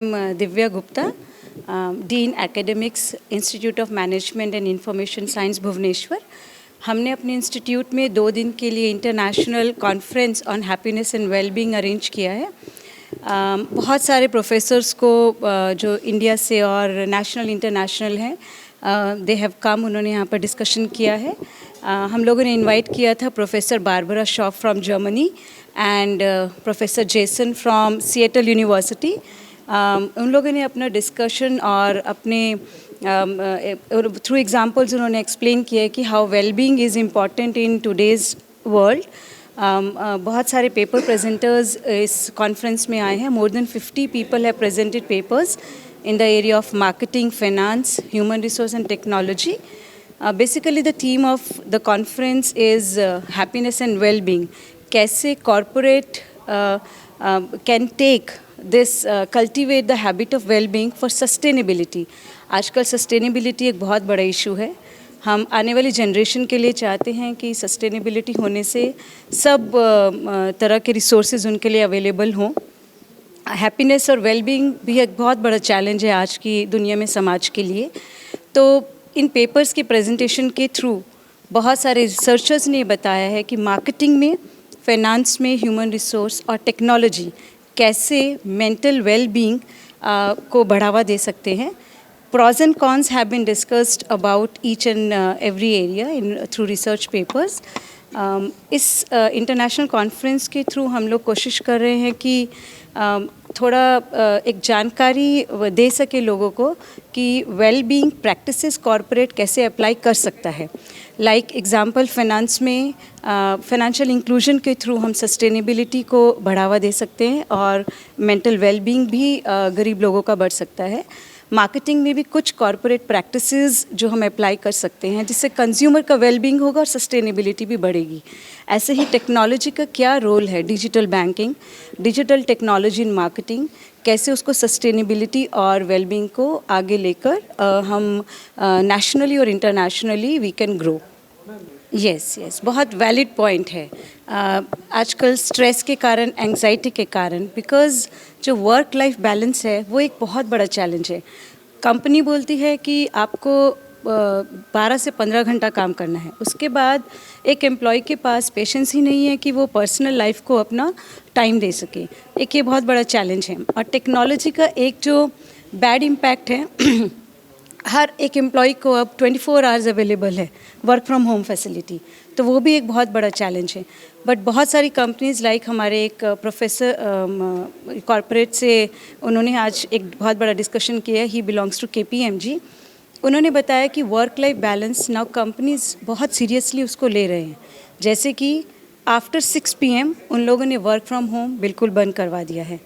Divya Gupta, dean academics, institute of management and information science Bhubaneswar. हमने अपने institute में 2 दिन के लिए international conference on happiness and wellbeing arrange किया है। बहुत सारे प्रोफेसर्स को जो इंडिया से और नेशनल इंटरनेशनल हैं, दे हैव कम, उन्होंने यहाँ पर डिस्कशन किया है। हम लोगों ने इनवाइट किया था professor Barbara shop from Germany and professor Jason from Seattle university. उन लोगों ने अपना डिस्कशन और अपने थ्रू एग्जांपल्स उन्होंने एक्सप्लेन किया है कि how wellbeing is important in today's world. बहुत सारे पेपर प्रेजेंटर्स इस कॉन्फ्रेंस में आए हैं। More than 50 people have presented papers in the area of marketing, finance, human resource and technology. Basically the theme of the conference is happiness and well-being. कैसे corporate can take this, cultivate the habit of well-being for sustainability. आजकल sustainability एक बहुत बड़ा issue है। हम आने वाली generation के लिए चाहते हैं कि सस्टेनेबिलिटी होने से सब तरह के रिसोर्सेज उनके लिए अवेलेबल हों। हैप्पीनेस और वेलबींग भी एक बहुत बड़ा चैलेंज है आज की दुनिया में, समाज के लिए। तो इन पेपर्स के प्रेजेंटेशन के थ्रू बहुत सारे रिसर्चर्स ने बताया है कि मार्केटिंग में, फाइनेंस में, ह्यूमन रिसोर्स और टेक्नोलॉजी कैसे मेंटल वेलबींग को बढ़ावा दे सकते हैं। Pros and cons have been discussed about each and every area through research papers. इस इंटरनेशनल कॉन्फ्रेंस के थ्रू हम लोग कोशिश कर रहे हैं कि थोड़ा एक जानकारी दे सके लोगों को कि वेल-बीइंग प्रैक्टिसेस कॉरपोरेट कैसे अप्लाई कर सकता है। लाइक एग्जांपल, फाइनेंस में फाइनेंशियल इंक्लूजन के थ्रू हम सस्टेनेबिलिटी को बढ़ावा दे सकते हैं और मेंटल वेल-बीइंग भी गरीब लोगों का बढ़ सकता है। मार्केटिंग में भी कुछ कॉरपोरेट प्रैक्टिसेस जो हम अप्लाई कर सकते हैं जिससे कंज्यूमर का वेलबींग होगा और सस्टेनेबिलिटी भी बढ़ेगी। ऐसे ही टेक्नोलॉजी का क्या रोल है, digital banking, digital technology in marketing, कैसे उसको सस्टेनेबिलिटी और वेलबींग को आगे लेकर हम नेशनली और internationally we can grow. Yes, बहुत वैलिड पॉइंट है। आजकल स्ट्रेस के कारण, एंग्जाइटी के कारण, बिकॉज़ जो वर्क लाइफ बैलेंस है वो एक बहुत बड़ा चैलेंज है। कंपनी बोलती है कि आपको 12 से 15 घंटा काम करना है, उसके बाद एक एम्प्लॉय के पास पेशेंस ही नहीं है कि वो पर्सनल लाइफ को अपना टाइम दे सके। एक ये बहुत बड़ा चैलेंज है। और टेक्नोलॉजी का एक जो बैड इम्पैक्ट है हर एक एम्प्लॉय को अब 24 आवर्स अवेलेबल है वर्क फ्रॉम होम फैसिलिटी, तो वो भी एक बहुत बड़ा चैलेंज है। बट बहुत सारी कंपनीज़ लाइक हमारे एक प्रोफेसर कॉरपोरेट से उन्होंने आज एक बहुत बड़ा डिस्कशन किया है, ही बिलोंग्स टू KPMG। उन्होंने बताया कि work life balance now companies बहुत सीरियसली उसको ले रहे हैं। जैसे कि आफ्टर 6 PM उन लोगों ने वर्क फ्रॉम होम बिल्कुल बंद करवा दिया है।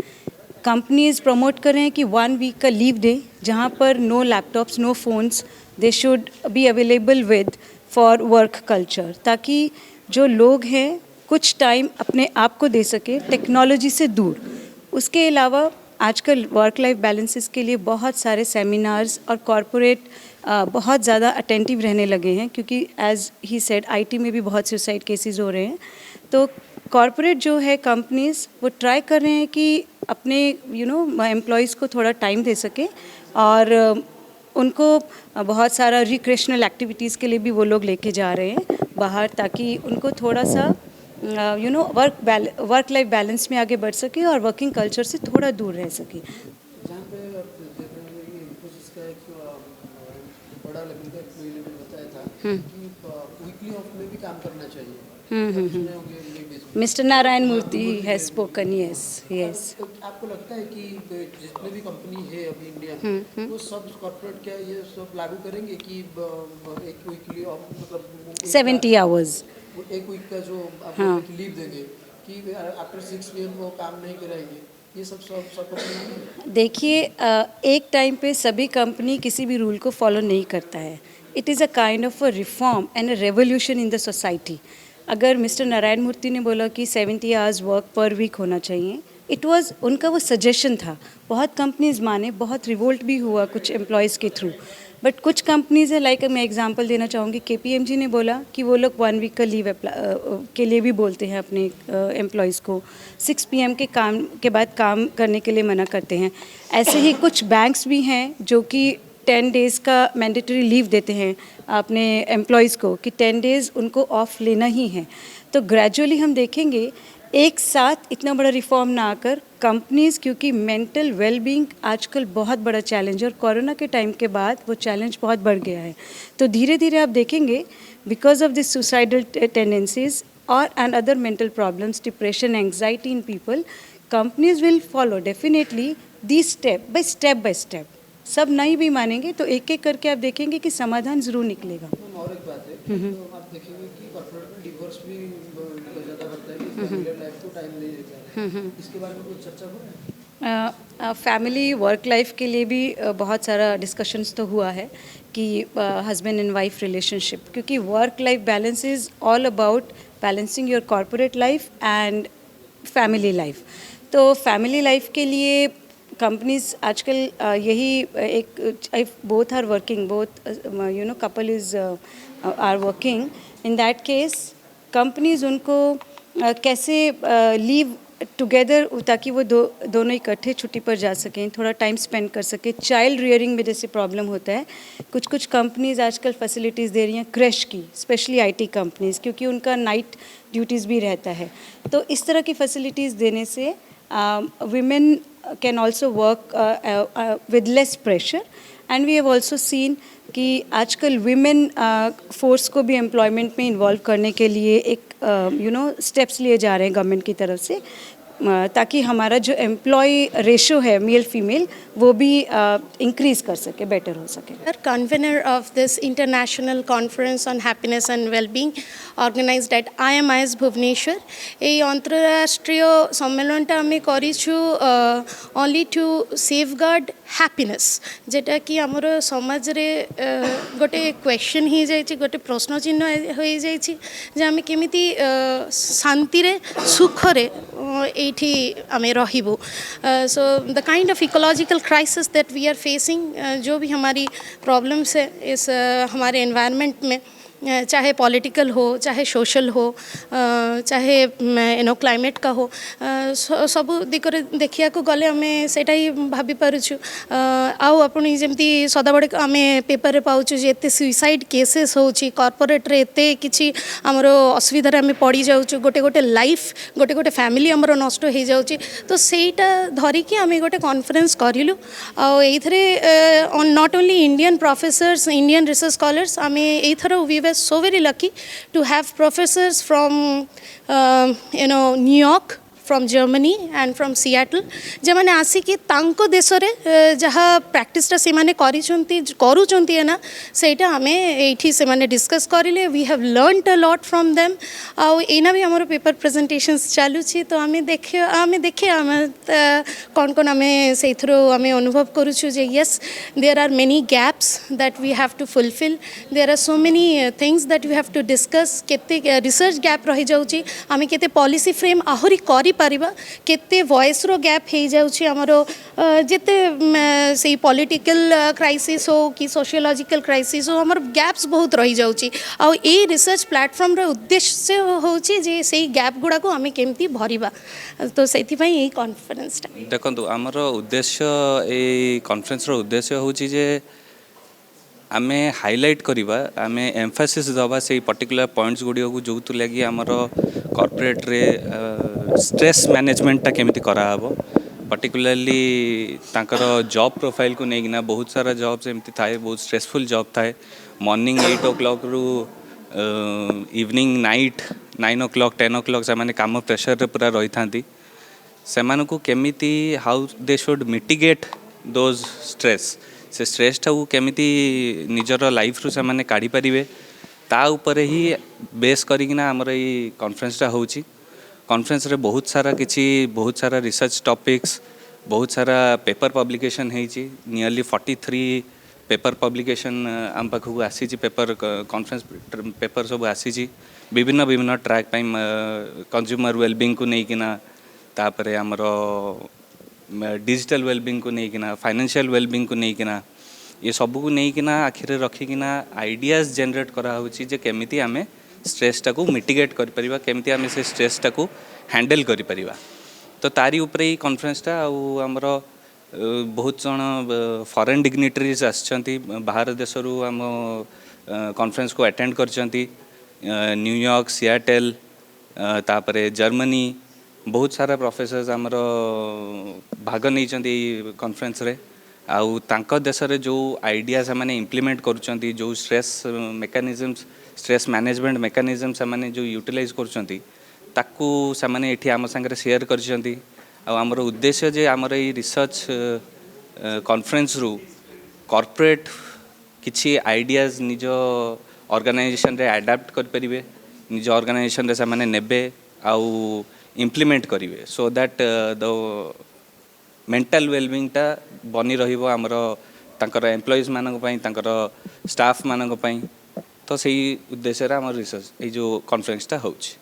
कंपनीज़ प्रमोट कर रहे हैं कि 1 वीक का लीव डे, जहाँ पर no laptops, no phones, they should be available with for work culture, ताकि जो लोग हैं कुछ टाइम अपने आप को दे सके टेक्नोलॉजी से दूर। उसके अलावा आजकल वर्क लाइफ बैलेंसेस के लिए बहुत सारे सेमिनार्स और कॉरपोरेट बहुत ज़्यादा अटेंटिव रहने लगे हैं, क्योंकि एज ही सेड IT में भी बहुत सुसाइड केसेस हो रहे हैं। तो कॉरपोरेट जो है कंपनीज़ वो ट्राई कर रहे हैं कि अपने एम्प्लॉयज़ को थोड़ा टाइम दे सके और उनको बहुत सारा रिक्रिएशनल एक्टिविटीज़ के लिए भी वो लोग लेके जा रहे हैं बाहर, ताकि उनको थोड़ा सा वर्क लाइफ बैलेंस में आगे बढ़ सके और वर्किंग कल्चर से थोड़ा दूर रह सके। जहाँ पे इन्फोसिस का एक बड़ा लेवल का एम्प्लॉई ने बताया था कि वीकली ऑफ में भी काम करना चाहिए। Mister Narayana Murthy has spoken. Yes. आपको लगता है कि जितने भी कंपनी है अभी इंडिया में वो सब कॉर्पोरेट क्या ये सब लागू करेंगे कि एक वीकली ऑफ, मतलब 70 आवर्स, एक वीक का जो आप लीव देंगे कि आफ्टर 6 PM वो काम नहीं कराएंगे, ये सब कंपनी? देखिए, एक टाइम पे सभी कंपनी किसी भी रूल को फॉलो नहीं करता है। It is a kind of a reform and a revolution in the society. अगर मिस्टर नारायण मूर्ति ने बोला कि 70 आवर्स वर्क पर वीक होना चाहिए, इट वाज उनका वो सजेशन था। बहुत कंपनीज माने, बहुत रिवोल्ट भी हुआ कुछ एम्प्लॉयज़ के थ्रू, बट कुछ कंपनीज है, लाइक मैं एग्जांपल देना चाहूँगी, KPMG ने बोला कि वो लोग 1 वीक का लीव के लिए भी बोलते हैं अपने एम्प्लॉयज़ को, 6 PM के काम के बाद काम करने के लिए मना करते हैं। ऐसे ही कुछ बैंक्स भी हैं जो कि 10 डेज़ का मैंडेटरी लीव देते हैं अपने एम्प्लॉयज़ को, कि 10 डेज़ उनको ऑफ लेना ही है। तो ग्रेजुअली हम देखेंगे एक साथ इतना बड़ा रिफॉर्म ना आकर कंपनीज़, क्योंकि मेंटल वेलबींग आजकल बहुत बड़ा चैलेंज है और कोरोना के टाइम के बाद वो चैलेंज बहुत बढ़ गया है। तो धीरे धीरे आप देखेंगे because of this suicidal tendencies और and other mental problems, depression, anxiety in people, companies will follow definitely the step by step. सब नहीं भी मानेंगे तो एक एक करके आप देखेंगे कि समाधान ज़रूर निकलेगा। मैम और एक बात है, तो आप देखेंगे कि कॉर्पोरेट में डिवोर्स भी ज़्यादा बढ़ता है कि फैमिली लाइफ को टाइम नहीं देता है, इसके बारे में कुछ चर्चा हो रहा है? फैमिली वर्क लाइफ के लिए भी बहुत सारा डिस्कशंस तो हुआ है कि हस्बैंड एंड वाइफ रिलेशनशिप, क्योंकि work life balance is all about balancing your corporate life and family life. तो फैमिली लाइफ के लिए कंपनीज आजकल यही एक both are working, both couple is are working, in that case companies उनको कैसे leave together, ताकि वो दोनों इकट्ठे छुट्टी पर जा सकें, थोड़ा टाइम स्पेंड कर सकें। चाइल्ड रियरिंग में जैसे प्रॉब्लम होता है, कुछ कंपनीज आजकल फैसिलिटीज़ दे रही हैं क्रश की, स्पेशली IT कंपनीज, क्योंकि उनका नाइट ड्यूटीज़ भी रहता है। तो इस तरह की फैसिलिटीज़ देने से women can also work with less pressure, and we have also seen कि आजकल women force को भी employment में involve करने के लिए एक steps लिए जा रहे हैं गवर्नमेंट की तरफ से, ताकि हमारा जो एम्प्लॉय रेशो है मेल फीमेल वो भी इंक्रीज कर सके, बेटर हो सके। Convener of this international conference on happiness and well-being organized at IMIS Bhubaneswar, এই অন্তরাষ্ট্রীয় সম্মেলনটা আমি করিছু only to safeguard happiness, যেটা কি আমার সমাজরে গোটে কোয়েশ্চন হয়ে যাইছি, গোটে প্রশ্ন চিহ্ন হয়ে যাইছি যে আমি কেমিতি শান্তিরে সুখরে এইটি আমি রহিবু। So the kind of ecological crisis that we are facing, जो भी हमारी प्रॉब्लम्स है इस हमारे एनवायरनमेंट में, चाहे पॉलिटिकल हो, चाहे सोशल हो, चाहे क्लाइमेट का हो, सब दिगरे देखिया को गले आम सेटा ही भाभी पारुछु। आउ अपनी जमती सदाबड़े आम पेपर पाउछु जे एते सुइसाइड केसेस होची कॉर्पोरेट रे, एते किछि हमरो असुविधा आम पड़ी जाउछु, गोटे गोटे लाइफ, गोटे गोटे फैमिली हमरो नष्ट हो जाउची। तो सेटा धरिकी आम गोटे कॉन्फ्रेंस करिलु। आ एथरे not only Indian professors, Indian research scholars, आम एथर we were so very lucky to have professors from New York, from Germany and from Seattle, जमाने आसिकी तांको देशरे जहाँ प्रैक्टिसटा से माने करूचंती है ना, सेटा हमें एठी से माने डिस्कस करिले। We have learned a lot from them. आउ एना भी हमरो पेपर प्रेजेंटेशंस चालू छी, तो हमें देखे हमें कौन कौन हमें से थ्रू हमें अनुभव करूछु जे yes there are many gaps that we have to fulfil, there are so many things that we have to discuss. केते रिसर्च गैप रही जाउची, हमें केते पॉलिसी फ्रेम आहुरी करी पारिबा, केते वॉइस रो गैप हे जाउची हमरो, जेते से पॉलिटिकल क्राइसिस हो कि सोशियोलॉजिकल क्राइसिस हो, हमर गैप्स बहुत रही जाउची। आ ए रिसर्च प्लेटफॉर्म रो उद्देश्य होची जे से गैप गुडा को हमें केमती भरिबा। तो सेति पई ए कॉन्फ्रेंस टा देखंतु हमर उद्देश्य, ए कॉन्फ्रेंस रो उद्देश्य होची जे आमे हाइलाइट करिबा, आमे एम्फासिस दबा से पर्टिकुलर पॉइंट्स गुडियो को जो लगी आमर कॉर्पोरेट रे स्ट्रेस मैनेजमेंटा केमिति करा हबो, पर्टिकुलरली तांकर जॉब प्रोफाइल को नेगिना बहुत सारा जॉब्स एमती थाए, बहुत स्ट्रेसफुल जॉब थाए। मॉर्निंग 8 o'clock रु इवनिंग नाइट 9 o'clock 10 o'clock से माने काम प्रेशर रे पूरा रही थांती। सेमानकु को केमिति how they should mitigate those stress, से स्ट्रेसटा को केमिति निजर लाइफ रु से माने काढ़ी परिबे, ता ऊपर ही बेस करिकिना हमर ई कॉन्फ्रेंसटा होउची। कॉन्फ्रेंस रे बहुत सारा रिसर्च टॉपिक्स, बहुत सारा पेपर पब्लिकेशन हेची, नियरली 43 पेपर पब्लिकेशन आम पाखु आसी, पेपर कॉन्फ्रेंस पेपर सब आसी, विभिन्न ट्रैक टाइम कंज्यूमर वेलबींग को लेकिना तापरे आमर डिजिटल वेलबिंग को लेकिना फाइनेंशियल वेलबिंग को लेकिना ये सब को लेकिना आखिरे रखिकिना आइडियाज जनरेट करा होची जे केमिति आमे स्ट्रेसटा को मिटिगेट कर परिबा केमिति आमे से स्ट्रेसटा को हैंडल कर परिबा तो तारी ऊपर ही कॉन्फ्रेंसटा आमर बहुत जन फॉरेन डिग्निटरीज आछंती बाहर देशरू आम कॉन्फ्रेंस को अटेंड करचंती न्यूयॉर्क सियाटेल तापरे जर्मनी बहुत सारा प्रोफेसर्स आमर भाग नहीं कॉन्फ्रेंस रे आउ तांको देश रे जो आइडिया से माने इम्प्लीमेंट करूचंती जो stress mechanisms stress management mechanism से माने जो यूटिलाइज करूचंती ताकू से माने एठी आम संगे शेयर करचंती आ हमर उद्देश्य जे हमर ई रिसर्च कॉन्फ्रेंस रु कॉर्पोरेट किछि आइडियाज निज ऑर्गेनाइजेशन रे अडॉप्ट कर परिबे निज ऑर्गेनाइजेशन रे से माने नेबे आउ इम्प्लीमेंट करिवे so that the mental wellbeing टा बनी रहिबो हमर तांकर एम्प्लॉइज मानक पई तांकर स्टाफ मानक पई तो सही उद्देश्य रे हमर रिसर्च ए जो कॉन्फ्रेंस टा होछि।